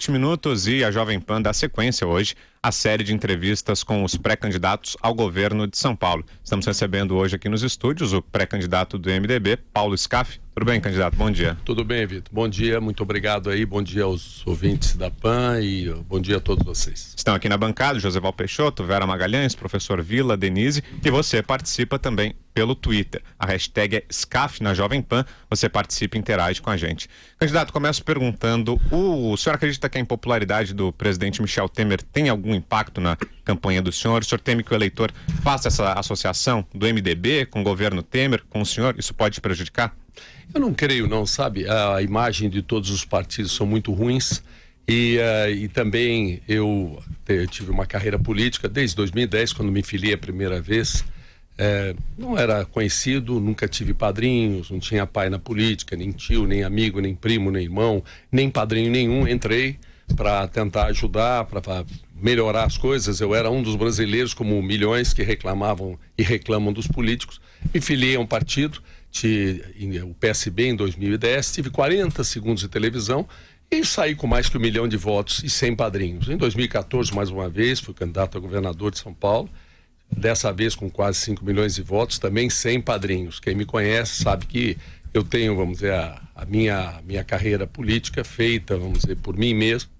20 minutos e a Jovem Pan dá sequência hoje à série de entrevistas com os pré-candidatos ao governo de São Paulo. Estamos recebendo hoje aqui nos estúdios o pré-candidato do MDB, Paulo Scaff. Tudo bem, candidato? Bom dia. Tudo bem, Vitor. Bom dia, muito obrigado aí. Bom dia aos ouvintes da PAN e bom dia a todos vocês. Estão aqui na bancada Joseval Peixoto, Vera Magalhães, professor Vila, Denise, e você participa também pelo Twitter. A hashtag é Scaff na Jovem Pan. Você participa e interage com a gente. Candidato, começo perguntando, o senhor acredita que a impopularidade do presidente Michel Temer tem algum impacto na campanha do senhor? O senhor teme que o eleitor faça essa associação do MDB com o governo Temer, com o senhor? Isso pode prejudicar? Eu não creio não, sabe? A imagem de todos os partidos são muito ruins e também eu tive uma carreira política desde 2010, quando me filiei a primeira vez. Não era conhecido, nunca tive padrinhos, não tinha pai na política, nem tio, nem amigo, nem primo, nem irmão, nem padrinho nenhum. Entrei para tentar ajudar, para melhorar as coisas. Eu era um dos brasileiros, como milhões que reclamavam e reclamam dos políticos. Me filiei a um partido, o PSB, em 2010, tive 40 segundos de televisão e saí com mais que 1 milhão de votos e 100 padrinhos. Em 2014, mais uma vez, fui candidato a governador de São Paulo, dessa vez com quase 5 milhões de votos, também 100 padrinhos. Quem me conhece sabe que eu tenho, vamos dizer, a minha carreira política feita, vamos dizer, por mim mesmo.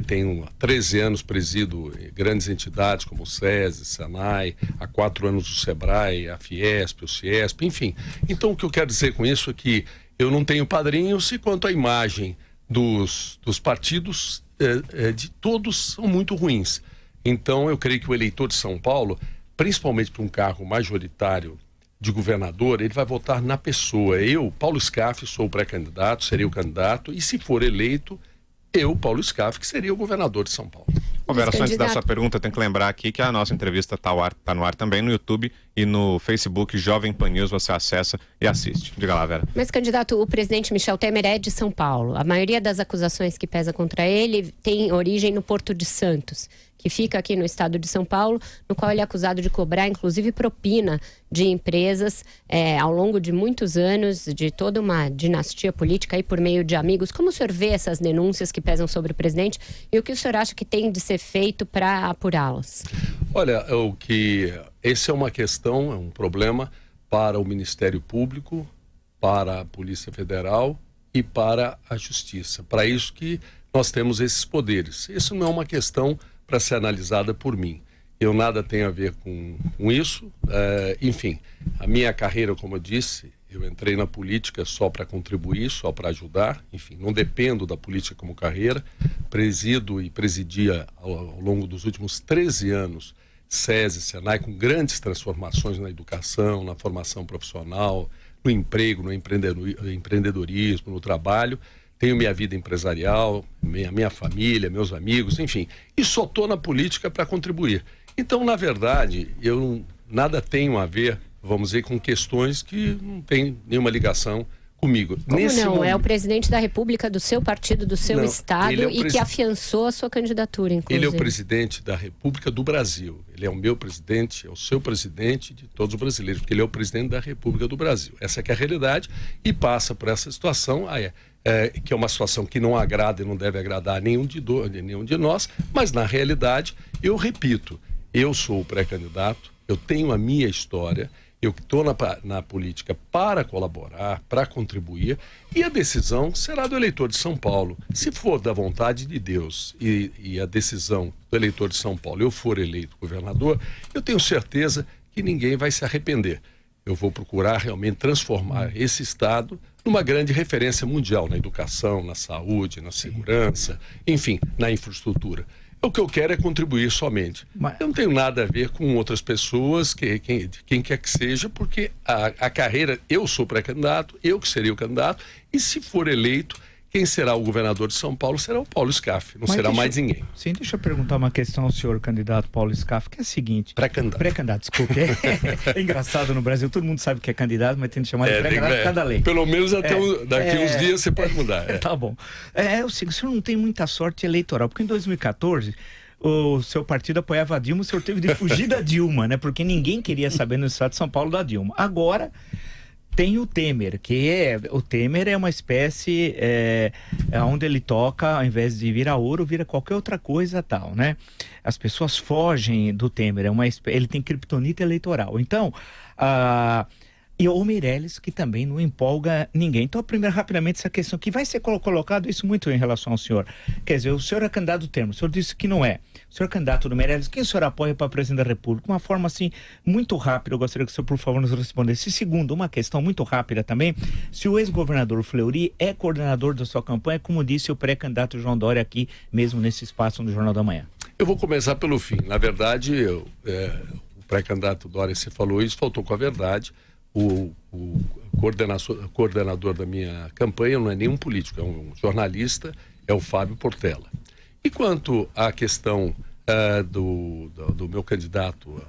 Tenho 13 anos presido grandes entidades como o SESI, Senai, há 4 anos o Sebrae, a Fiesp, o Ciesp, enfim. Então o que eu quero dizer com isso é que eu não tenho padrinhos e quanto à imagem dos partidos, de todos são muito ruins. Então eu creio que o eleitor de São Paulo, principalmente para um cargo majoritário de governador, ele vai votar na pessoa. Eu, Paulo Scaff, sou o pré-candidato, serei o candidato e se for eleito, eu, Paulo Scaff, que seria o governador de São Paulo. Vera, só antes da sua pergunta, tem que lembrar aqui que a nossa entrevista está no ar também no YouTube e no Facebook Jovem Pan News, você acessa e assiste. Diga lá, Vera. Mas, candidato, o presidente Michel Temer é de São Paulo. A maioria das acusações que pesa contra ele tem origem no Porto de Santos, que fica aqui no estado de São Paulo, no qual ele é acusado de cobrar, inclusive, propina de empresas ao longo de muitos anos, de toda uma dinastia política aí por meio de amigos. Como o senhor vê essas denúncias que pesam sobre o presidente e o que o senhor acha que tem de ser feito para apurá-las? Olha, essa é uma questão, é um problema para o Ministério Público, para a Polícia Federal e para a Justiça. Para isso que nós temos esses poderes. Isso não é uma questão para ser analisada por mim. Eu nada tenho a ver com isso. Enfim, a minha carreira, como eu disse, eu entrei na política só para contribuir, só para ajudar. Enfim, não dependo da política como carreira. Presido e presidia ao longo dos últimos 13 anos SESI, Senai, com grandes transformações na educação, na formação profissional, no emprego, no empreendedorismo, no trabalho. Tenho minha vida empresarial, minha família, meus amigos, enfim. E só estou na política para contribuir. Então, na verdade, eu nada tenho a ver, vamos dizer, com questões que não têm nenhuma ligação comigo. Como não? É o presidente da República do seu partido, do seu estado e que afiançou a sua candidatura, inclusive. Ele é o presidente da República do Brasil. Ele é o meu presidente, é o seu presidente de todos os brasileiros, porque ele é o presidente da República do Brasil. Essa que é a realidade e passa por essa situação, que é uma situação que não agrada e não deve agradar a nenhum de nós, mas na realidade, eu repito, eu sou o pré-candidato, eu tenho a minha história, eu estou na política para colaborar, para contribuir, e a decisão será do eleitor de São Paulo. Se for da vontade de Deus e a decisão do eleitor de São Paulo, eu for eleito governador, eu tenho certeza que ninguém vai se arrepender. Eu vou procurar realmente transformar esse estado numa grande referência mundial na educação, na saúde, na segurança, enfim, na infraestrutura. O que eu quero é contribuir somente. Eu não tenho nada a ver com outras pessoas, quem quer que seja, porque a carreira, eu sou pré-candidato, eu que seria o candidato, e se for eleito, quem será o governador de São Paulo será o Paulo Scaff, não será mais ninguém. Sim, deixa eu perguntar uma questão ao senhor candidato Paulo Scaff, que é a seguinte... Pré-candidato, desculpe. É engraçado no Brasil, todo mundo sabe que é candidato, mas tem que chamar de pré-candidato por cada lei. Pelo menos até daqui uns dias você pode mudar. Tá bom. O senhor não tem muita sorte eleitoral, porque em 2014... o seu partido apoiava a Dilma, o senhor teve de fugir da Dilma, né? Porque ninguém queria saber no estado de São Paulo da Dilma. Agora, tem o Temer, o Temer é uma espécie onde ele toca, ao invés de virar ouro, vira qualquer outra coisa tal, né? As pessoas fogem do Temer, ele tem criptonita eleitoral. Então, e o Meirelles, que também não empolga ninguém. Então, primeiro, rapidamente, essa questão que vai ser colocado isso muito em relação ao senhor. Quer dizer, o senhor é candidato do Temer, o senhor disse que não é. O senhor é candidato do Meirelles, quem o senhor apoia para presidente da República? Uma forma, assim, muito rápida, eu gostaria que o senhor, por favor, nos respondesse. Segundo, uma questão muito rápida também, se o ex-governador Fleury é coordenador da sua campanha, como disse o pré-candidato João Dória aqui, mesmo nesse espaço no Jornal da Manhã. Eu vou começar pelo fim. Na verdade, o pré-candidato Dória, você falou isso, faltou com a verdade. O coordenador da minha campanha não é nenhum político, é um jornalista, é o Fábio Portela. E quanto à questão do meu candidato,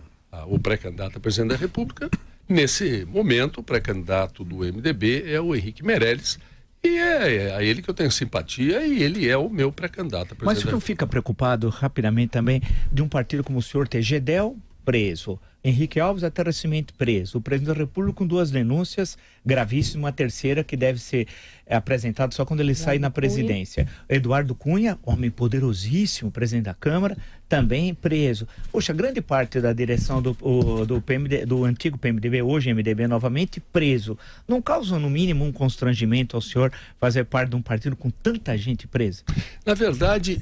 o pré-candidato a presidente da República, nesse momento o pré-candidato do MDB é o Henrique Meirelles, e é a ele que eu tenho simpatia e ele é o meu pré-candidato a presidente. Mas o senhor fica preocupado rapidamente também de um partido como o senhor ter Gedel preso, Henrique Alves até recentemente preso, o presidente da República com 2 denúncias gravíssimas, uma terceira que deve ser apresentada só quando ele sair na presidência. Eduardo Cunha, homem poderosíssimo, presidente da Câmara, também preso. Poxa, grande parte da direção do antigo PMDB, hoje MDB novamente, preso. Não causa, no mínimo, um constrangimento ao senhor fazer parte de um partido com tanta gente presa? Na verdade,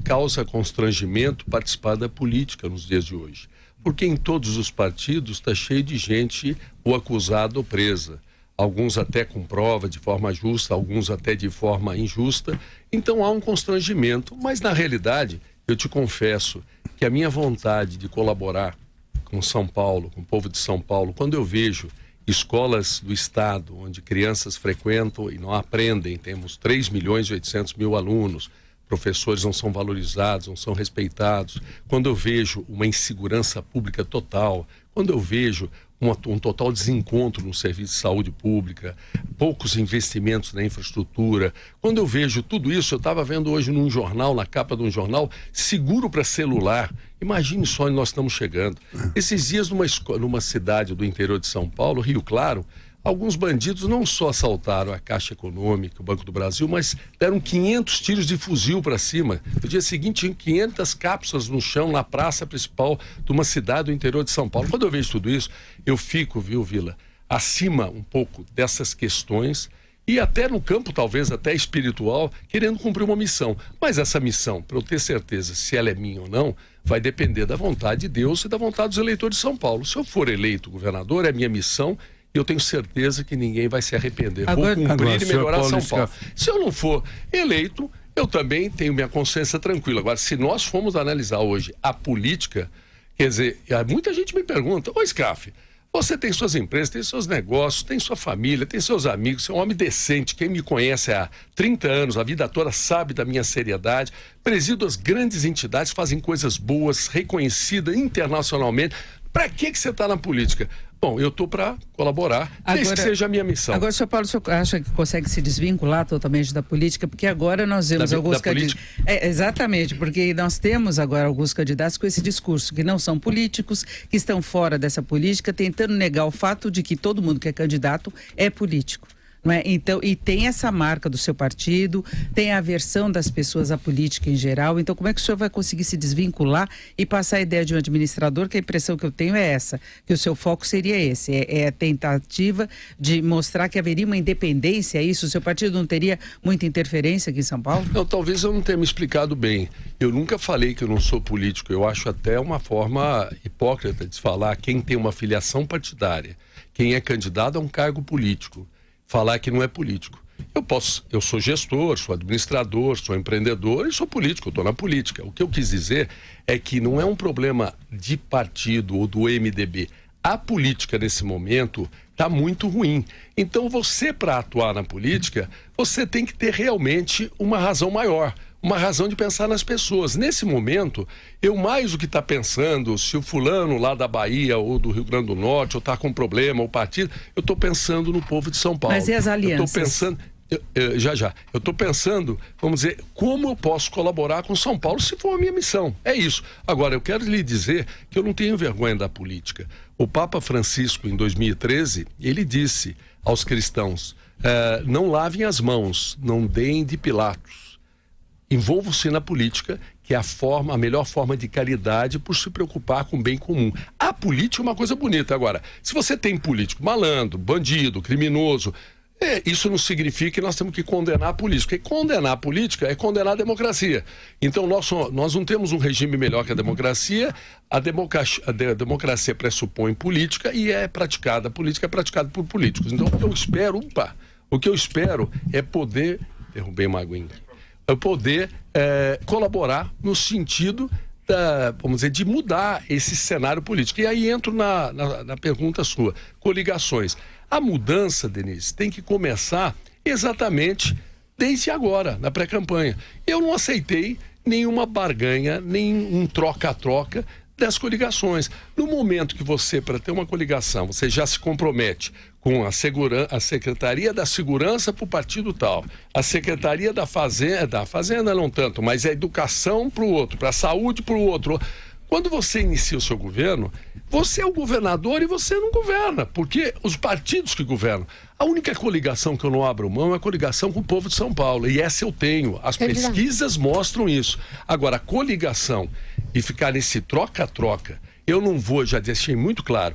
causa constrangimento participar da política nos dias de hoje. Porque em todos os partidos está cheio de gente ou acusada ou presa. Alguns até com prova de forma justa, alguns até de forma injusta. Então há um constrangimento, mas na realidade, eu te confesso que a minha vontade de colaborar com São Paulo, com o povo de São Paulo, quando eu vejo escolas do estado onde crianças frequentam e não aprendem, temos 3.800.000 alunos, professores não são valorizados, não são respeitados. Quando eu vejo uma insegurança pública total, quando eu vejo um total desencontro no serviço de saúde pública, poucos investimentos na infraestrutura, quando eu vejo tudo isso, eu estava vendo hoje num jornal, na capa de um jornal, seguro para celular. Imagine só onde nós estamos chegando. Esses dias numa cidade do interior de São Paulo, Rio Claro, alguns bandidos não só assaltaram a Caixa Econômica, o Banco do Brasil, mas deram 500 tiros de fuzil para cima. No dia seguinte, tinham 500 cápsulas no chão, na praça principal de uma cidade do interior de São Paulo. Quando eu vejo tudo isso, eu fico, viu, Vila, acima um pouco dessas questões e até no campo, talvez até espiritual, querendo cumprir uma missão. Mas essa missão, para eu ter certeza se ela é minha ou não, vai depender da vontade de Deus e da vontade dos eleitores de São Paulo. Se eu for eleito governador, é minha missão. Eu tenho certeza que ninguém vai se arrepender. Vou cumprir e melhorar São Paulo. Se eu não for eleito, eu também tenho minha consciência tranquila. Agora, se nós formos analisar hoje a política, quer dizer, muita gente me pergunta, ô Scaff, você tem suas empresas, tem seus negócios, tem sua família, tem seus amigos, você é um homem decente, quem me conhece há 30 anos, a vida toda sabe da minha seriedade, presido as grandes entidades, fazem coisas boas, reconhecidas internacionalmente. Para que você está na política? Bom, eu estou para colaborar, desde que seja a minha missão. Agora, senhor Paulo, o senhor acha que consegue se desvincular totalmente da política? Porque agora nós vemos alguns candidatos... exatamente, porque nós temos agora alguns candidatos com esse discurso, que não são políticos, que estão fora dessa política, tentando negar o fato de que todo mundo que é candidato é político. Não é? Então, e tem essa marca do seu partido, tem a aversão das pessoas à política em geral. Então, como é que o senhor vai conseguir se desvincular e passar a ideia de um administrador, que a impressão que eu tenho é essa, que o seu foco seria esse, é a tentativa de mostrar que haveria uma independência, isso? O seu partido não teria muita interferência aqui em São Paulo? Não, talvez eu não tenha me explicado bem. Eu nunca falei que eu não sou político. Eu acho até uma forma hipócrita de falar quem tem uma filiação partidária, quem é candidato a um cargo político, falar que não é político. Eu sou gestor, sou administrador, sou empreendedor e sou político, eu estou na política. O que eu quis dizer é que não é um problema de partido ou do MDB. A política nesse momento está muito ruim. Então você, para atuar na política, você tem que ter realmente uma razão maior. Uma razão de pensar nas pessoas. Nesse momento, eu mais do que estar pensando se o fulano lá da Bahia ou do Rio Grande do Norte ou está com problema, o partido, eu estou pensando no povo de São Paulo. Mas e as alianças? Eu estou pensando... Eu estou pensando, vamos dizer, como eu posso colaborar com São Paulo se for a minha missão. É isso. Agora, eu quero lhe dizer que eu não tenho vergonha da política. O Papa Francisco, em 2013, ele disse, aos cristãos: não lavem as mãos, não deem de Pilatos. Envolvam-se na política, que é a melhor forma de caridade, por se preocupar com o bem comum. A política é uma coisa bonita. Agora, se você tem político malandro, bandido, criminoso, isso não significa que nós temos que condenar a política. Porque condenar a política é condenar a democracia. Então, nós não temos um regime melhor que a democracia. A democracia pressupõe política e a política é praticada por políticos. Então, o que eu espero é poder... Derrubei uma aguinha. É poder colaborar no sentido vamos dizer, de mudar esse cenário político. E aí entro na pergunta sua, coligações. A mudança, Denise, tem que começar exatamente desde agora, na pré-campanha. Eu não aceitei nenhuma barganha, nem um troca-troca das coligações. No momento que você, para ter uma coligação, você já se compromete com a Secretaria da Segurança para o partido tal, a Secretaria da Fazenda não tanto, mas a Educação para o outro, para a Saúde para o outro. Quando você inicia o seu governo, você é o governador e você não governa, porque os partidos que governam. A única coligação que eu não abro mão é a coligação com o povo de São Paulo, e essa eu tenho. As pesquisas mostram isso. Agora, a coligação e ficar nesse troca-troca, eu não vou, já deixei muito claro,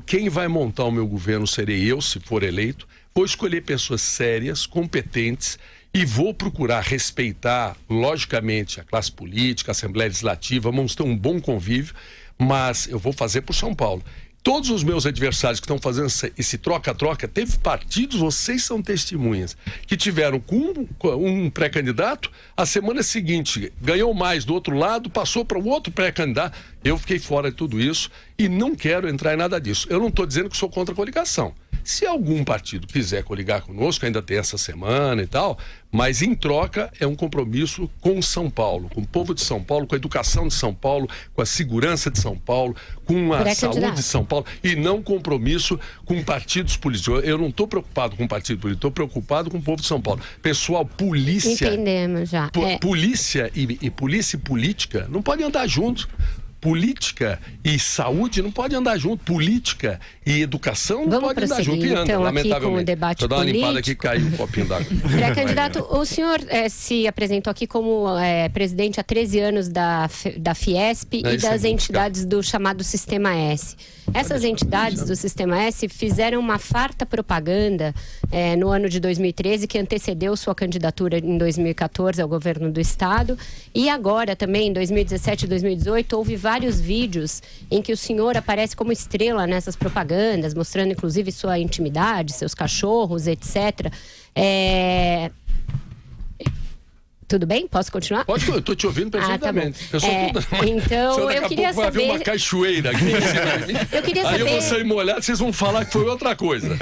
quem vai montar o meu governo serei eu, se for eleito, vou escolher pessoas sérias, competentes, e vou procurar respeitar, logicamente, a classe política, a Assembleia Legislativa, vamos ter um bom convívio, mas eu vou fazer por São Paulo. Todos os meus adversários que estão fazendo esse troca-troca, teve partidos, vocês são testemunhas, que tiveram com um pré-candidato, a semana seguinte ganhou mais do outro lado, passou para o outro pré-candidato. Eu fiquei fora de tudo isso e não quero entrar em nada disso. Eu não estou dizendo que sou contra a coligação. Se algum partido quiser coligar conosco, ainda tem essa semana e tal, mas em troca é um compromisso com São Paulo, com o povo de São Paulo, com a educação de São Paulo, com a segurança de São Paulo, com a saúde de São Paulo, e não compromisso com partidos políticos. Eu não estou preocupado com partido político, estou preocupado com o povo de São Paulo. Pessoal, polícia... Entendemos já. Polícia e polícia e política não podem andar juntos. Política e saúde não podem andar junto. Política e educação não podem andar junto. E anda, então, lamentavelmente. Aqui com o debate Deixa eu dar uma limpada aqui, caiu um copinho d'água. Pré-candidato, o senhor se apresentou aqui como presidente há 13 anos da Fiesp e das entidades do chamado Sistema S. Essas entidades do Sistema S fizeram uma farta propaganda no ano de 2013, que antecedeu sua candidatura em 2014 ao governo do estado. E agora também, em 2017 e 2018, houve vários vídeos em que o senhor aparece como estrela nessas propagandas, mostrando inclusive sua intimidade, seus cachorros, etc. Tudo bem? Posso continuar? Pode, eu estou te ouvindo perfeitamente. Tá então, eu queria saber... Vai haver uma cachoeira aqui em cima de mim. Eu queria saber... Aí eu vou sair molhado, vocês vão falar que foi outra coisa.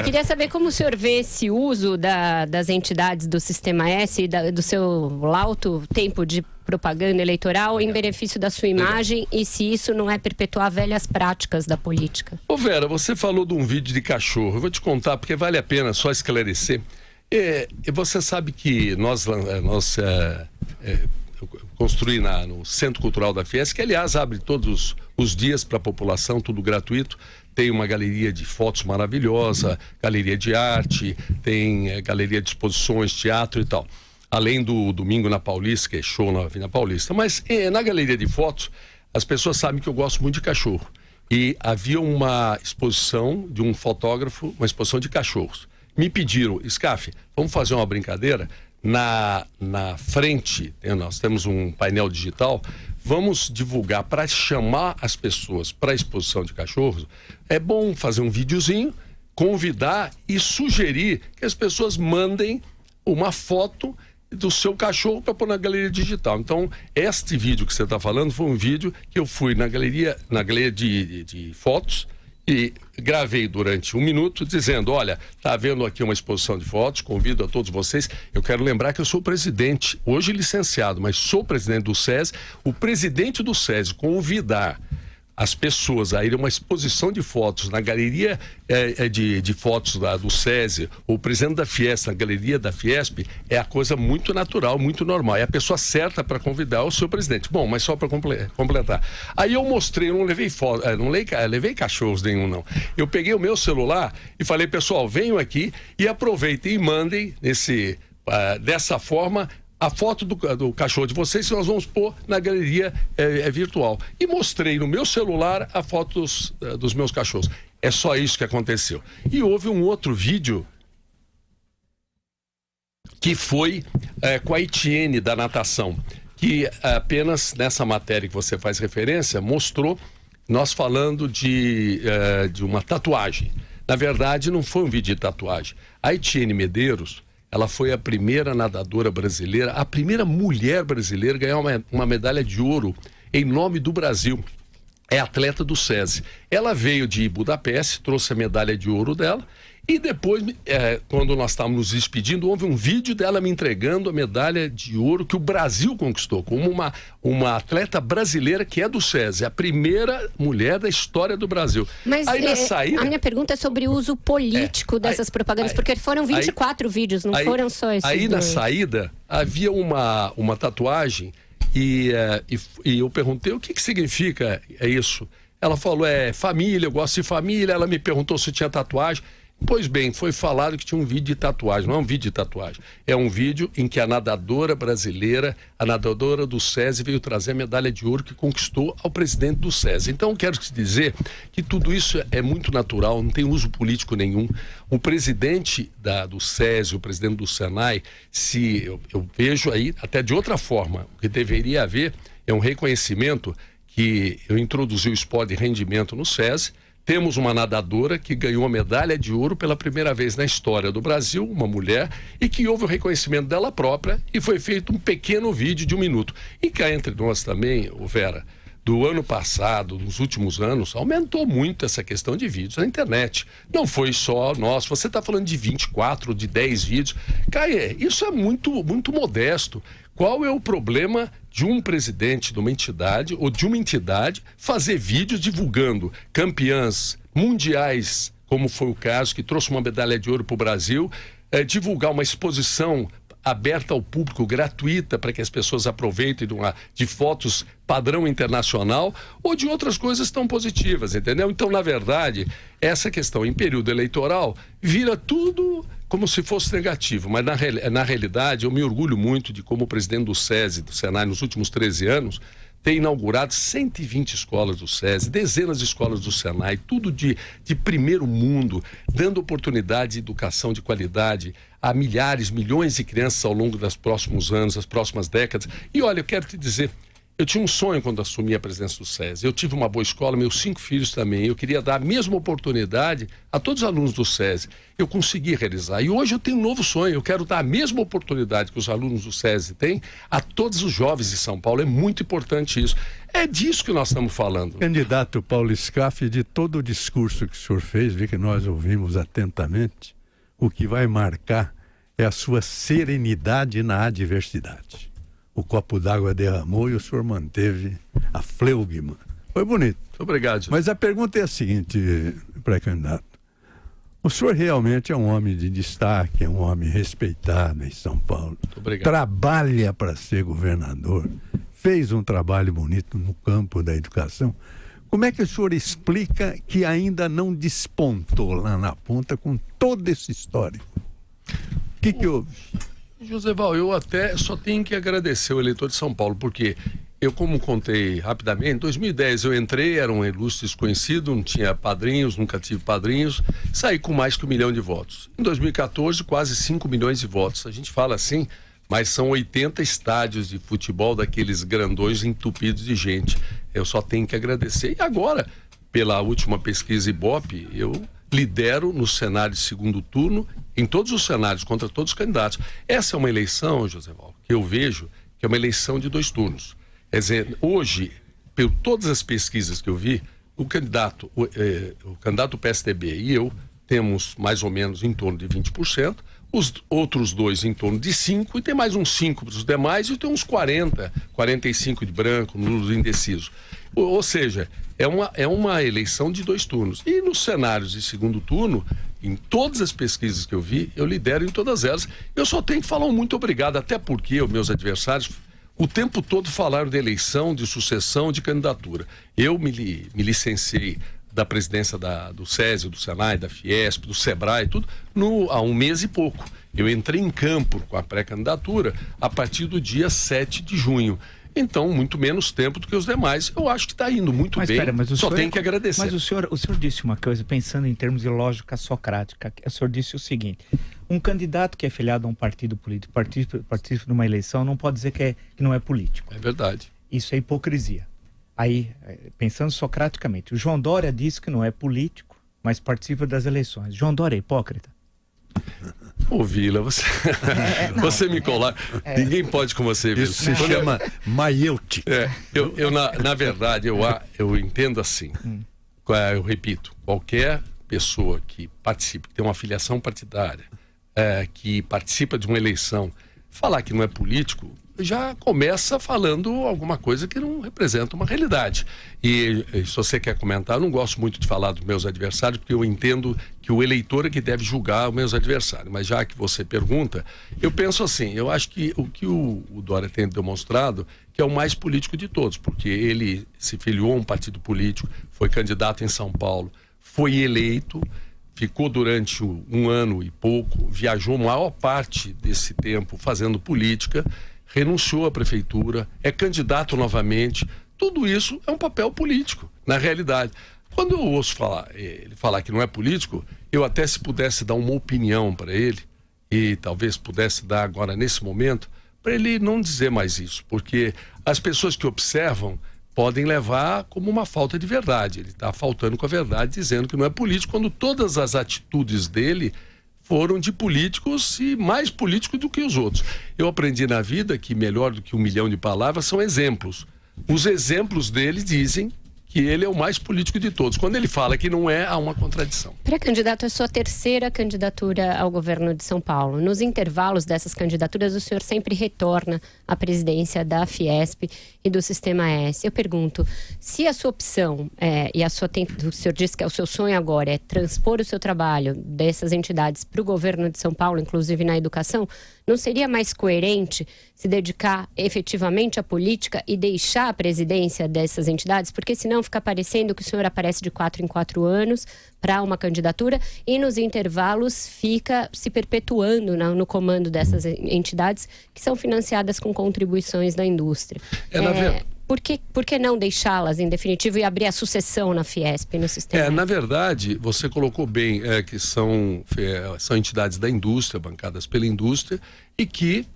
Queria saber como o senhor vê esse uso das entidades do Sistema S e do seu lauto tempo de propaganda eleitoral em benefício da sua imagem e se isso não é perpetuar velhas práticas da política. Ô Vera, você falou de um vídeo de cachorro. Eu vou te contar porque vale a pena só esclarecer. Você sabe que nós construí no Centro Cultural da Fiesp, que aliás abre todos os dias para a população, tudo gratuito. Tem uma galeria de fotos maravilhosa, galeria de arte, tem galeria de exposições, teatro e tal. Além do Domingo na Paulista, que é show na Avenida Paulista. Mas na galeria de fotos, as pessoas sabem que eu gosto muito de cachorro. E havia uma exposição de um fotógrafo, uma exposição de cachorros. Me pediram, Scaf, vamos fazer uma brincadeira? Na frente, nós temos um painel digital, vamos divulgar para chamar as pessoas para a exposição de cachorros. É bom fazer um videozinho, convidar e sugerir que as pessoas mandem uma foto do seu cachorro para pôr na galeria digital. Então, este vídeo que você está falando foi um vídeo que eu fui na galeria de fotos e gravei durante 1 minuto dizendo, olha, está havendo aqui uma exposição de fotos, convido a todos vocês. Eu quero lembrar que eu sou presidente, hoje licenciado, mas sou presidente do SESI. O presidente do SESI convidar as pessoas a irem a uma exposição de fotos na galeria de fotos do SESI, o presidente da Fiesp, na galeria da Fiesp, é a coisa muito natural, muito normal. É a pessoa certa para convidar o seu presidente. Bom, mas só para completar. Aí eu mostrei, eu não levei foto, levei cachorros nenhum, não. Eu peguei o meu celular e falei, pessoal, venham aqui e aproveitem e mandem dessa forma a foto do cachorro de vocês, que nós vamos pôr na galeria virtual. E mostrei no meu celular a foto dos meus cachorros. É só isso que aconteceu. E houve um outro vídeo que foi com a Etienne da natação, que apenas nessa matéria que você faz referência, mostrou nós falando de uma tatuagem. Na verdade, não foi um vídeo de tatuagem. A Etienne Medeiros, ela foi a primeira nadadora brasileira, a primeira mulher brasileira a ganhar uma medalha de ouro em nome do Brasil. É atleta do SESI. Ela veio de Budapeste, trouxe a medalha de ouro dela e depois, quando nós estávamos nos despedindo, houve um vídeo dela me entregando a medalha de ouro que o Brasil conquistou, como uma atleta brasileira que é do SESI, a primeira mulher da história do Brasil. Mas aí, na saída, a minha pergunta é sobre o uso político dessas propagandas, porque foram 24 vídeos, não foram só esses Aí dois. Na saída havia uma tatuagem e eu perguntei o que significa isso. Ela falou, família, eu gosto de família. Ela me perguntou se tinha tatuagem. Pois bem, foi falado que tinha um vídeo de tatuagem. Não é um vídeo de tatuagem. É um vídeo em que a nadadora brasileira, a nadadora do SESI, veio trazer a medalha de ouro que conquistou ao presidente do SESI. Então, quero te dizer que tudo isso é muito natural, não tem uso político nenhum. O presidente do SESI, o presidente do SENAI, eu vejo aí, até de outra forma, o que deveria haver é um reconhecimento que eu introduzi o esporte de rendimento no SESI. Temos uma nadadora que ganhou a medalha de ouro pela primeira vez na história do Brasil, uma mulher, e que houve o reconhecimento dela própria e foi feito um pequeno vídeo de 1 minuto. E cá entre nós também, Vera, do ano passado, nos últimos anos, aumentou muito essa questão de vídeos na internet. Não foi só nós, você está falando de 24, de 10 vídeos. Caê, isso é muito, muito modesto. Qual é o problema de um presidente de uma entidade ou de uma entidade fazer vídeos divulgando campeãs mundiais, como foi o caso, que trouxe uma medalha de ouro para o Brasil, divulgar uma exposição aberta ao público, gratuita, para que as pessoas aproveitem de fotos padrão internacional ou de outras coisas tão positivas, entendeu? Então, na verdade, essa questão em período eleitoral vira tudo como se fosse negativo, mas na realidade eu me orgulho muito de como o presidente do SESI, do SENAI, nos últimos 13 anos, tem inaugurado 120 escolas do SESI, dezenas de escolas do SENAI, tudo de primeiro mundo, dando oportunidade de educação de qualidade a milhares, milhões de crianças ao longo dos próximos anos, das próximas décadas. E olha, eu quero te dizer, eu tinha um sonho quando assumi a presidência do SESI. Eu tive uma boa escola, meus 5 filhos também. Eu queria dar a mesma oportunidade a todos os alunos do SESI. Eu consegui realizar. E hoje eu tenho um novo sonho. Eu quero dar a mesma oportunidade que os alunos do SESI têm a todos os jovens de São Paulo. É muito importante isso. É disso que nós estamos falando. Candidato Paulo Scaff, de todo o discurso que o senhor fez, vi que nós ouvimos atentamente, o que vai marcar é a sua serenidade na adversidade. O copo d'água derramou e o senhor manteve a fleugma. Foi bonito. Obrigado. Mas a pergunta é a seguinte, pré-candidato. O senhor realmente é um homem de destaque, é um homem respeitado em São Paulo. Obrigado. Trabalha para ser governador, fez um trabalho bonito no campo da educação. Como é que o senhor explica que ainda não despontou lá na ponta com todo esse histórico? O que houve? Joseval, eu até só tenho que agradecer o eleitor de São Paulo, porque eu, como contei rapidamente, em 2010 eu entrei, era um ilustre desconhecido, não tinha padrinhos, nunca tive padrinhos, saí com mais que 1 milhão de votos. Em 2014, quase 5 milhões de votos. A gente fala assim, mas são 80 estádios de futebol daqueles grandões entupidos de gente. Eu só tenho que agradecer. E agora, pela última pesquisa Ibope, eu lidero no cenário de segundo turno, em todos os cenários, contra todos os candidatos. Essa é uma eleição, Joseval, que eu vejo que é uma eleição de 2 turnos. Quer dizer, hoje, por todas as pesquisas que eu vi, o candidato do PSDB e eu temos mais ou menos em torno de 20%, os outros 2 em torno de 5%, e tem mais uns 5% para os demais, e tem uns 40, 45% de branco, nos indecisos. Ou seja, é uma eleição de 2 turnos. E nos cenários de segundo turno, em todas as pesquisas que eu vi, eu lidero em todas elas. Eu só tenho que falar um muito obrigado, até porque os meus adversários o tempo todo falaram de eleição, de sucessão, de candidatura. Eu me licenciei da presidência do SESI, do Senai, da Fiesp, do Sebrae, tudo, há 1 mês e pouco. Eu entrei em campo com a pré-candidatura a partir do dia 7 de junho. Então, muito menos tempo do que os demais. Eu acho que está indo muito bem, só tem que agradecer. Mas o senhor disse uma coisa, pensando em termos de lógica socrática, o senhor disse o seguinte: um candidato que é filiado a um partido político, participa de uma eleição, não pode dizer que não é político. É verdade. Isso é hipocrisia. Aí, pensando socraticamente, o João Dória disse que não é político, mas participa das eleições. João Dória é hipócrita? Ô, Vila, você me colar. Ninguém pode com você, Vila. Isso se chama maiêutica. Na verdade, eu entendo assim. Eu repito, qualquer pessoa que participe, que tem uma filiação partidária, que participa de uma eleição, falar que não é político, já começa falando alguma coisa que não representa uma realidade. E se você quer comentar, eu não gosto muito de falar dos meus adversários, porque eu entendo que o eleitor é que deve julgar os meus adversários. Mas já que você pergunta, eu penso assim, eu acho que o que o Dória tem demonstrado que é o mais político de todos, porque ele se filiou a um partido político, foi candidato em São Paulo, foi eleito, ficou durante 1 ano e pouco, viajou a maior parte desse tempo fazendo política, renunciou à prefeitura, é candidato novamente. Tudo isso é um papel político, na realidade. Quando eu ouço ele falar que não é político, eu até, se pudesse dar uma opinião para ele, e talvez pudesse dar agora nesse momento, para ele não dizer mais isso, porque as pessoas que observam podem levar como uma falta de verdade. Ele está faltando com a verdade, dizendo que não é político, quando todas as atitudes dele foram de políticos e mais políticos do que os outros. Eu aprendi na vida que melhor do que 1 milhão de palavras são exemplos. Os exemplos dele dizem que ele é o mais político de todos. Quando ele fala que não é, há uma contradição. Pré-candidato é sua 3ª candidatura ao governo de São Paulo. Nos intervalos dessas candidaturas, o senhor sempre retorna à presidência da Fiesp e do Sistema S. Eu pergunto, se a sua opção, o senhor disse que o seu sonho agora é transpor o seu trabalho dessas entidades para o governo de São Paulo, inclusive na educação, não seria mais coerente se dedicar efetivamente à política e deixar a presidência dessas entidades? Porque senão fica parecendo que o senhor aparece de 4 em 4 anos para uma candidatura e nos intervalos fica se perpetuando no comando dessas entidades que são financiadas com contribuições da indústria. Por que não deixá-las em definitivo e abrir a sucessão na Fiesp, no sistema? Na verdade, você colocou bem que são entidades da indústria, bancadas pela indústria, e que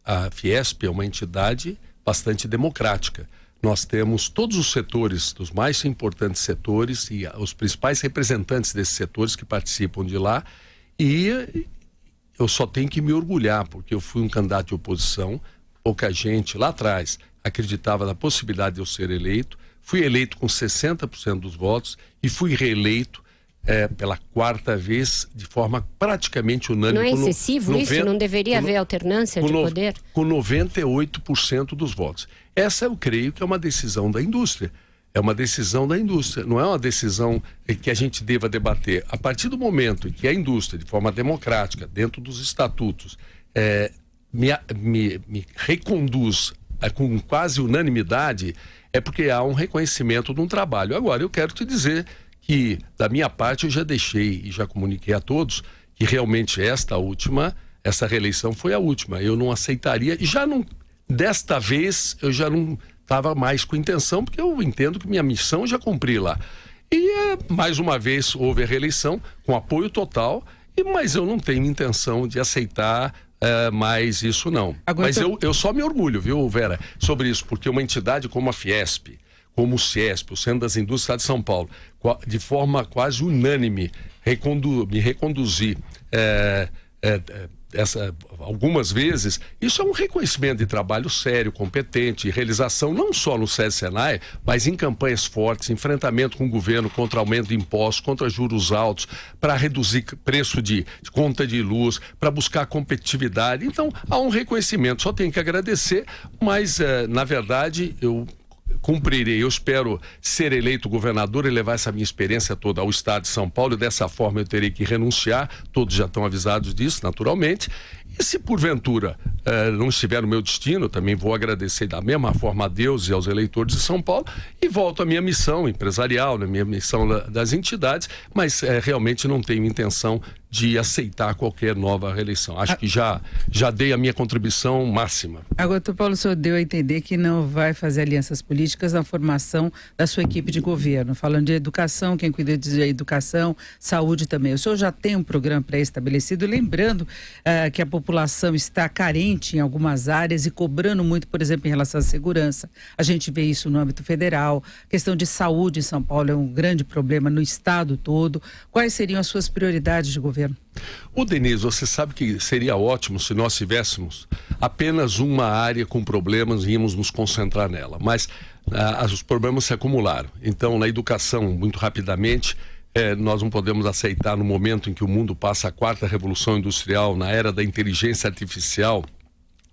a Fiesp é uma entidade bastante democrática. Nós temos todos os setores, os mais importantes setores e os principais representantes desses setores que participam de lá, e eu só tenho que me orgulhar, porque eu fui um candidato de oposição, pouca gente lá atrás acreditava na possibilidade de eu ser eleito, fui eleito com 60% dos votos e fui reeleito pela 4ª vez de forma praticamente unânime. Não é excessivo isso? Não deveria haver alternância de poder? Com 98% dos votos. Essa eu creio que é uma decisão da indústria. É uma decisão da indústria, não é uma decisão que a gente deva debater. A partir do momento em que a indústria, de forma democrática, dentro dos estatutos, me reconduz com quase unanimidade, é porque há um reconhecimento de um trabalho. Agora, eu quero te dizer que, da minha parte, eu já deixei e já comuniquei a todos que realmente essa reeleição foi a última. Eu não aceitaria, e desta vez, eu já não estava mais com intenção, porque eu entendo que minha missão eu já cumpri lá. E, mais uma vez, houve a reeleição com apoio total, mas eu não tenho intenção de aceitar mais isso não. Agora, mas eu só me orgulho, viu, Vera, sobre isso, porque uma entidade como a Fiesp, como o CIESP, o Centro das Indústrias do Estado de São Paulo, de forma quase unânime, me reconduzir algumas vezes, isso é um reconhecimento de trabalho sério, competente, realização não só no SESI-Senai, mas em campanhas fortes, enfrentamento com o governo contra aumento de impostos, contra juros altos, para reduzir preço de conta de luz, para buscar competitividade. Então, há um reconhecimento, só tenho que agradecer, mas, na verdade, eu cumprirei. Eu espero ser eleito governador e levar essa minha experiência toda ao estado de São Paulo, e dessa forma eu terei que renunciar, todos já estão avisados disso, naturalmente. E se porventura não estiver no meu destino, eu também vou agradecer da mesma forma a Deus e aos eleitores de São Paulo, e volto à minha missão empresarial, né, minha missão das entidades, mas realmente não tenho intenção de aceitar qualquer nova reeleição. Acho que já dei a minha contribuição máxima. Agora, doutor Paulo, o senhor deu a entender que não vai fazer alianças políticas na formação da sua equipe de governo. Falando de educação, quem cuida de educação, saúde também. O senhor já tem um programa pré-estabelecido, lembrando que a população está carente em algumas áreas e cobrando muito, por exemplo, em relação à segurança. A gente vê isso no âmbito federal. A questão de saúde em São Paulo é um grande problema no estado todo. Quais seriam as suas prioridades de governo? Denise, você sabe que seria ótimo se nós tivéssemos apenas uma área com problemas e íamos nos concentrar nela, mas os problemas se acumularam. Então, na educação, muito rapidamente, nós não podemos aceitar, no momento em que o mundo passa a 4ª revolução industrial, na era da inteligência artificial,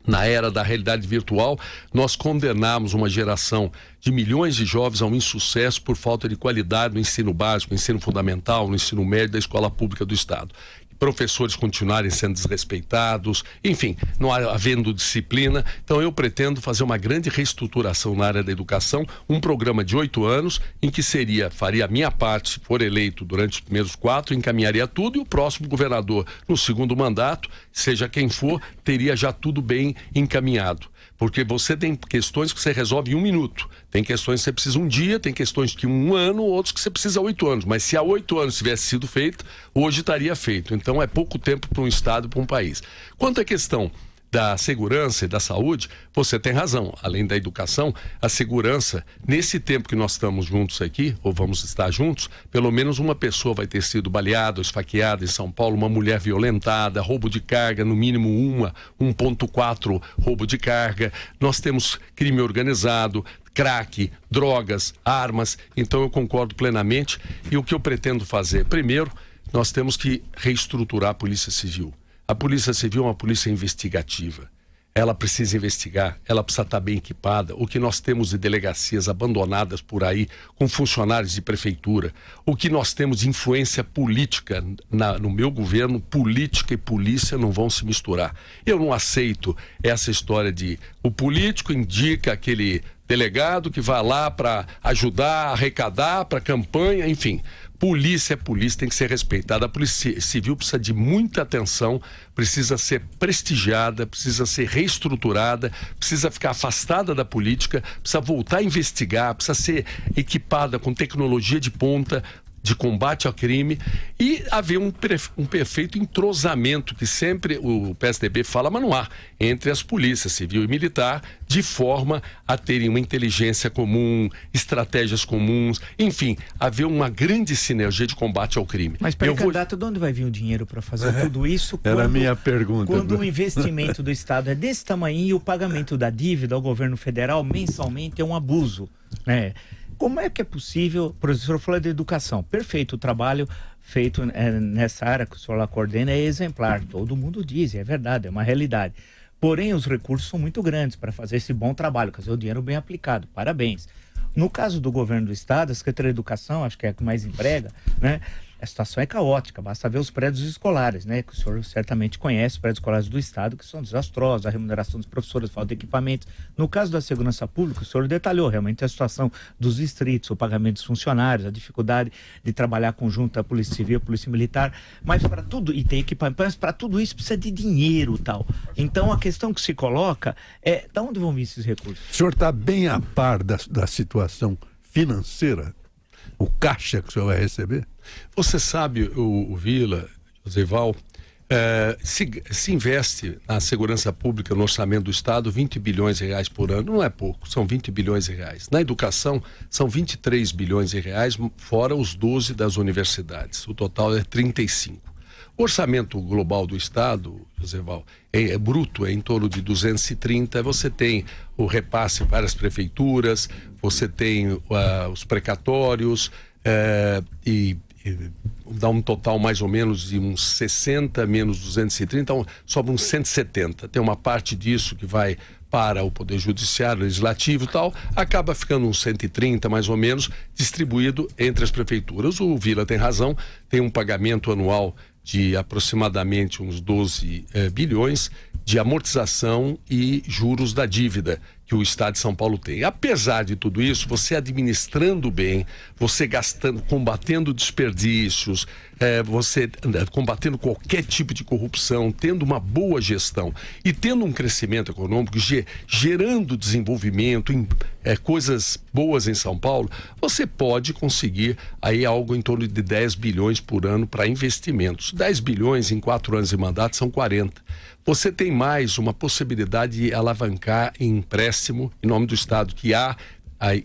na era da realidade virtual, nós condenamos uma geração de milhões de jovens ao insucesso por falta de qualidade no ensino básico, no ensino fundamental, no ensino médio da escola pública do Estado. Professores continuarem sendo desrespeitados, enfim, não havendo disciplina. Então eu pretendo fazer uma grande reestruturação na área da educação, um programa de 8 anos, em que faria a minha parte, se for eleito durante os primeiros 4, encaminharia tudo, e o próximo governador, no segundo mandato, seja quem for, teria já tudo bem encaminhado. Porque você tem questões que você resolve em 1 minuto. Tem questões que você precisa 1 dia, tem questões de 1 ano, outros que você precisa 8 anos. Mas se há 8 anos tivesse sido feito, hoje estaria feito. Então é pouco tempo para um Estado e para um país. Quanto à questão da segurança e da saúde, você tem razão. Além da educação, a segurança, nesse tempo que nós estamos juntos aqui, ou vamos estar juntos, pelo menos uma pessoa vai ter sido baleada, esfaqueada em São Paulo, uma mulher violentada, roubo de carga, no mínimo 1,4 roubo de carga. Nós temos crime organizado, crack, drogas, armas. Então eu concordo plenamente. E o que eu pretendo fazer? Primeiro, nós temos que reestruturar a Polícia Civil. A Polícia Civil é uma polícia investigativa. Ela precisa investigar, ela precisa estar bem equipada. O que nós temos de delegacias abandonadas por aí, com funcionários de prefeitura. O que nós temos de influência política no meu governo, política e polícia não vão se misturar. Eu não aceito essa história de o político indica aquele delegado que vai lá para ajudar, arrecadar, para campanha, enfim. Polícia é polícia, tem que ser respeitada. A Polícia Civil precisa de muita atenção, precisa ser prestigiada, precisa ser reestruturada, precisa ficar afastada da política, precisa voltar a investigar, precisa ser equipada com tecnologia de ponta, de combate ao crime, e haver um perfeito entrosamento, que sempre o PSDB fala, mas não há, entre as polícias civil e militar, de forma a terem uma inteligência comum, estratégias comuns, enfim, haver uma grande sinergia de combate ao crime. Mas, candidato, de onde vai vir o dinheiro para fazer tudo isso? Era a minha pergunta. Quando o investimento do Estado é desse tamanho e o pagamento da dívida ao governo federal mensalmente é um abuso, né? Como é que é possível, o professor falou de educação, perfeito, o trabalho feito nessa área que o senhor lá coordena é exemplar, todo mundo diz, é verdade, é uma realidade. Porém, os recursos são muito grandes para fazer esse bom trabalho, quer dizer, o dinheiro bem aplicado, parabéns. No caso do governo do Estado, a Secretaria de Educação, acho que é a que mais emprega, né? A situação é caótica, basta ver os prédios escolares, né? Que o senhor certamente conhece, os prédios escolares do Estado, que são desastrosos, a remuneração dos professores, falta de equipamentos. No caso da segurança pública, o senhor detalhou realmente a situação dos distritos, o pagamento dos funcionários, a dificuldade de trabalhar conjunto a Polícia Civil, a Polícia Militar, mas para tudo, e tem equipamento, mas para tudo isso precisa de dinheiro e tal. Então a questão que se coloca é, de onde vão vir esses recursos? O senhor está bem a par da situação financeira? O caixa que o senhor vai receber? Você sabe, o Vila, Josival, se investe na segurança pública, no orçamento do Estado, 20 bilhões de reais por ano. Não é pouco, são 20 bilhões de reais. Na educação, são 23 bilhões de reais, fora os 12 das universidades. O total é 35. O orçamento global do Estado, Josival, é bruto, é em torno de 230. Você tem o repasse para as prefeituras, você tem os precatórios, e dá um total mais ou menos de uns 60 menos 230, então sobra uns 170. Tem uma parte disso que vai para o Poder Judiciário, Legislativo e tal, acaba ficando uns 130 mais ou menos distribuído entre as prefeituras. O Vila tem razão, tem um pagamento anual de aproximadamente uns 12 bilhões de amortização e juros da dívida que o Estado de São Paulo tem. Apesar de tudo isso, você administrando bem, você gastando, combatendo desperdícios, você combatendo qualquer tipo de corrupção, tendo uma boa gestão e tendo um crescimento econômico, gerando desenvolvimento, coisas boas em São Paulo, você pode conseguir aí algo em torno de 10 bilhões por ano para investimentos. 10 bilhões em 4 anos de mandato são 40. Você tem mais uma possibilidade de alavancar em empréstimo em nome do Estado, que há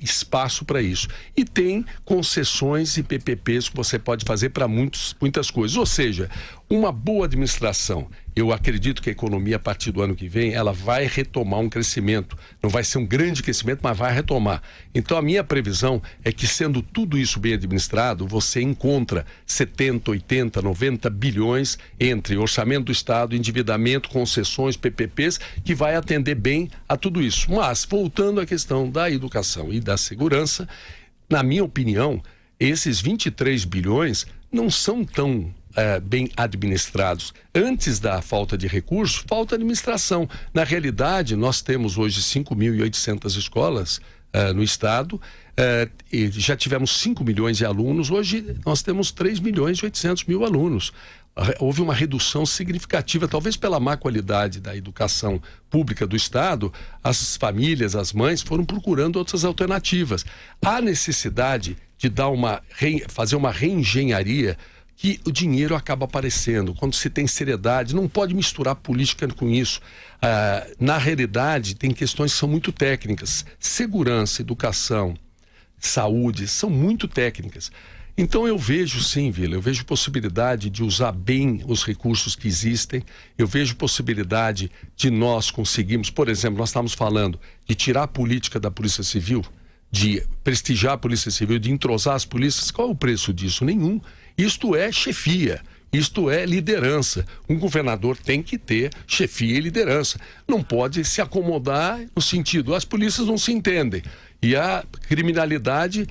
espaço para isso. E tem concessões e PPPs que você pode fazer para muitas coisas. Ou seja, uma boa administração. Eu acredito que a economia, a partir do ano que vem, ela vai retomar um crescimento. Não vai ser um grande crescimento, mas vai retomar. Então, a minha previsão é que, sendo tudo isso bem administrado, você encontra 70, 80, 90 bilhões entre orçamento do Estado, endividamento, concessões, PPPs, que vai atender bem a tudo isso. Mas, voltando à questão da educação e da segurança, na minha opinião, esses 23 bilhões não são tão bem administrados. Antes da falta de recursos, falta administração. Na realidade, nós temos hoje 5.800 escolas no Estado, e já tivemos 5 milhões de alunos, hoje nós temos 3.800.000 alunos. Houve uma redução significativa, talvez pela má qualidade da educação pública do Estado, as famílias, as mães foram procurando outras alternativas. Há necessidade de fazer uma reengenharia, que o dinheiro acaba aparecendo. Quando se tem seriedade, não pode misturar política com isso. Na realidade, tem questões que são muito técnicas. Segurança, educação, saúde, são muito técnicas. Então eu vejo sim, Vila, eu vejo possibilidade de usar bem os recursos que existem, eu vejo possibilidade de nós conseguirmos, por exemplo, nós estamos falando de tirar a política da Polícia Civil, de prestigiar a Polícia Civil, de entrosar as polícias. Qual é o preço disso? Nenhum. Isto é chefia, isto é liderança. Um governador tem que ter chefia e liderança. Não pode se acomodar no sentido, as polícias não se entendem e a criminalidade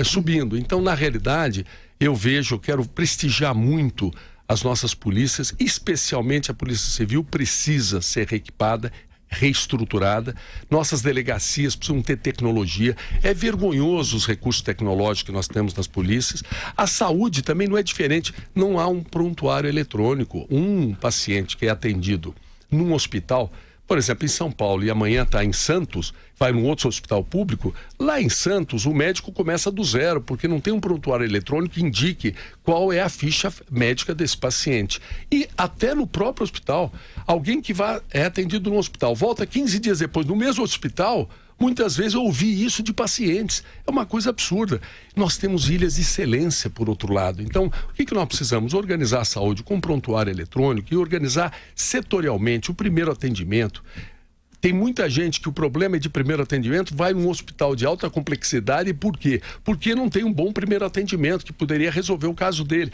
subindo. Então, na realidade, eu quero prestigiar muito as nossas polícias, especialmente a Polícia Civil precisa ser reequipada, reestruturada. Nossas delegacias precisam ter tecnologia. É vergonhoso os recursos tecnológicos que nós temos nas polícias. A saúde também não é diferente. Não há um prontuário eletrônico. Um paciente que é atendido num hospital, por exemplo, em São Paulo, e amanhã está em Santos, vai num outro hospital público, lá em Santos o médico começa do zero, porque não tem um prontuário eletrônico que indique qual é a ficha médica desse paciente. E até no próprio hospital, alguém que é atendido no hospital, volta 15 dias depois no mesmo hospital, muitas vezes eu ouvi isso de pacientes. É uma coisa absurda. Nós temos ilhas de excelência, por outro lado. Então, o que nós precisamos? Organizar a saúde com prontuário eletrônico e organizar setorialmente o primeiro atendimento. Tem muita gente que o problema é de primeiro atendimento, vai num hospital de alta complexidade. Por quê? Porque não tem um bom primeiro atendimento que poderia resolver o caso dele.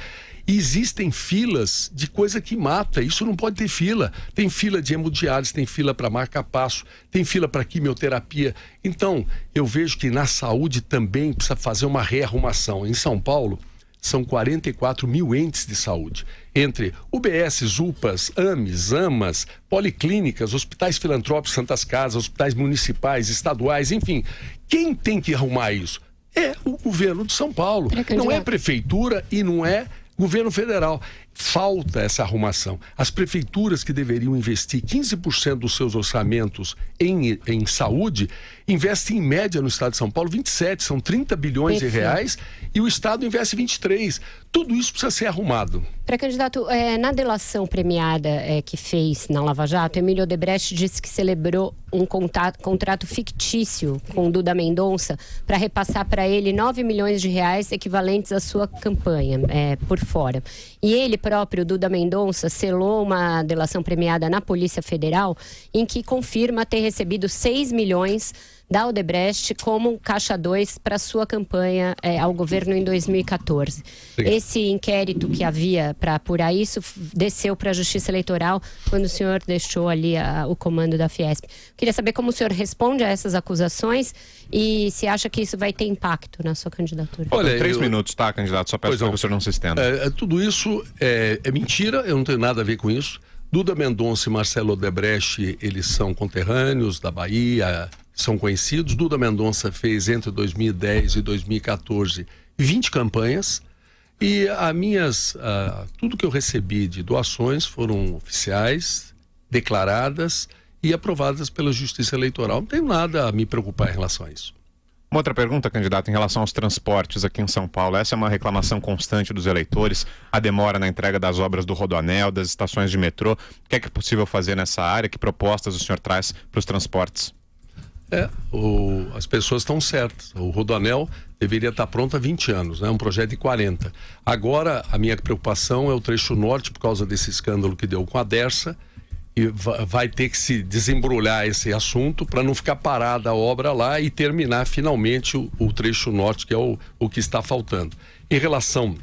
E existem filas de coisa que mata, isso não pode ter fila. Tem fila de hemodiálise, tem fila para marca-passo, tem fila para quimioterapia. Então, eu vejo que na saúde também precisa fazer uma rearrumação. Em São Paulo, são 44 mil entes de saúde, entre UBS, UPAs, AMES, AMAs, policlínicas, hospitais filantrópicos, santas casas, hospitais municipais, estaduais, enfim. Quem tem que arrumar isso? É o governo de São Paulo. Não é prefeitura e não é governo federal. Falta essa arrumação. As prefeituras que deveriam investir 15% dos seus orçamentos em saúde, investem em média no estado de São Paulo 27, são 30 bilhões de reais, e o estado investe 23. Tudo isso precisa ser arrumado. Pré-candidato, na delação premiada que fez na Lava Jato, Emílio Odebrecht disse que celebrou um contrato fictício com Duda Mendonça para repassar para ele 9 milhões de reais equivalentes à sua campanha por fora. E ele próprio, Duda Mendonça, selou uma delação premiada na Polícia Federal em que confirma ter recebido 6 milhões da Odebrecht como caixa 2 para sua campanha ao governo em 2014. Esse inquérito que havia para apurar isso desceu para a Justiça Eleitoral quando o senhor deixou ali o comando da Fiesp. Queria saber como o senhor responde a essas acusações e se acha que isso vai ter impacto na sua candidatura. Olha, 3 minutos, tá, candidato? Só peço para que o senhor não se estenda. Tudo isso é mentira, eu não tenho nada a ver com isso. Duda Mendonça e Marcelo Odebrecht, eles são conterrâneos da Bahia, são conhecidos. Duda Mendonça fez entre 2010 e 2014 20 campanhas e tudo que eu recebi de doações foram oficiais, declaradas e aprovadas pela Justiça Eleitoral. Não tenho nada a me preocupar em relação a isso. Uma outra pergunta, candidato, em relação aos transportes aqui em São Paulo. Essa é uma reclamação constante dos eleitores, a demora na entrega das obras do Rodoanel, das estações de metrô. O que é possível fazer nessa área? Que propostas o senhor traz para os transportes? As pessoas estão certas. O Rodoanel deveria estar pronto há 20 anos, né? Um projeto de 40. Agora, a minha preocupação é o trecho norte, por causa desse escândalo que deu com a Dersa, e vai ter que se desembrulhar esse assunto para não ficar parada a obra lá e terminar finalmente o trecho norte, que é o que está faltando. Em relação...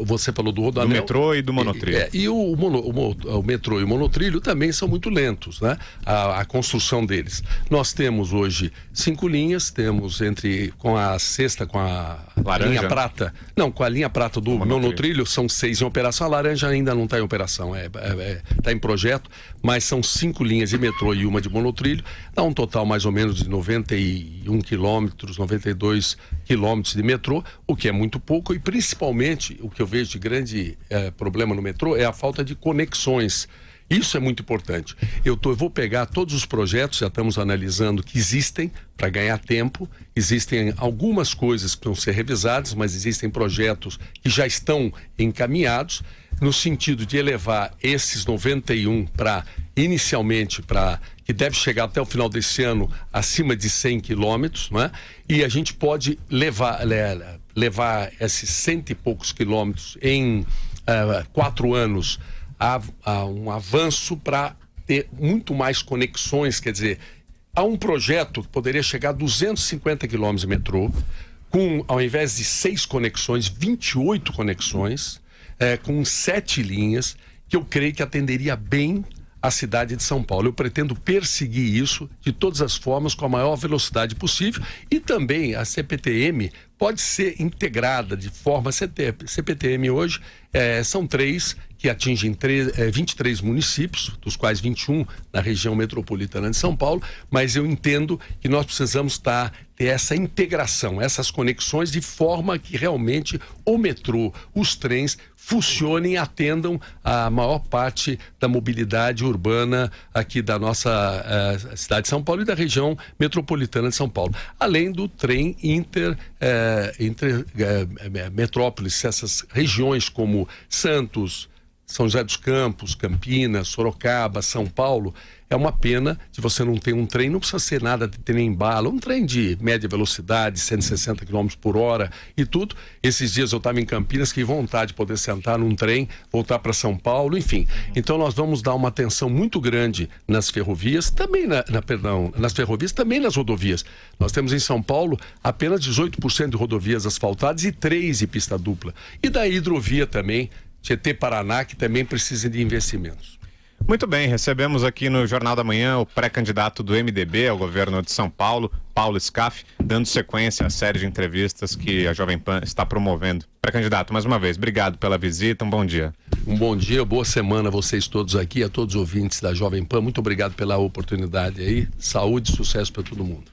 Você falou do Rodoanel. Do metrô e do monotrilho. E o metrô e o monotrilho também são muito lentos, né? A construção deles. Nós temos hoje 5 linhas, temos com a sexta, com a linha prata. Não, com a linha prata do monotrilho são 6 em operação. A laranja ainda não está em operação, está em projeto, mas são 5 linhas de metrô e uma de monotrilho. Dá um total mais ou menos de 91 quilômetros, 92 quilômetros de metrô, o que é muito pouco e principalmente o que eu vejo de grande problema no metrô é a falta de conexões. Isso é muito importante. Eu vou pegar todos os projetos, já estamos analisando, que existem para ganhar tempo. Existem algumas coisas que vão ser revisadas, mas existem projetos que já estão encaminhados no sentido de elevar esses 91 inicialmente que deve chegar até o final desse ano acima de 100 quilômetros, né? E a gente pode levar esses 100 e poucos quilômetros em 4 anos a um avanço para ter muito mais conexões. Quer dizer, há um projeto que poderia chegar a 250 quilômetros de metrô, ao invés de 6 conexões, 28 conexões, com 7 linhas, que eu creio que atenderia bem a cidade de São Paulo. Eu pretendo perseguir isso de todas as formas, com a maior velocidade possível, e também a CPTM pode ser integrada de forma... CPTM hoje são 3 que atingem 23 municípios, dos quais 21 na região metropolitana de São Paulo, mas eu entendo que nós precisamos ter essa integração, essas conexões, de forma que realmente o metrô, os trens funcionem e atendam a maior parte da mobilidade urbana aqui da nossa cidade de São Paulo e da região metropolitana de São Paulo. Além do trem metrópolis, essas regiões como Santos, São José dos Campos, Campinas, Sorocaba, São Paulo. É uma pena de você não ter um trem, não precisa ser nada de trem bala, um trem de média velocidade, 160 km por hora e tudo. Esses dias eu estava em Campinas, que vontade de poder sentar num trem, voltar para São Paulo, enfim. Então nós vamos dar uma atenção muito grande nas ferrovias, também nas ferrovias, também nas rodovias. Nós temos em São Paulo apenas 18% de rodovias asfaltadas e 3 de pista dupla. E da hidrovia também, Tietê-Paraná, que também precisa de investimentos. Muito bem, recebemos aqui no Jornal da Manhã o pré-candidato do MDB ao governo de São Paulo, Paulo Scaff, dando sequência à série de entrevistas que a Jovem Pan está promovendo. Pré-candidato, mais uma vez, obrigado pela visita, um bom dia. Um bom dia, boa semana a vocês todos aqui, a todos os ouvintes da Jovem Pan. Muito obrigado pela oportunidade aí, saúde e sucesso para todo mundo.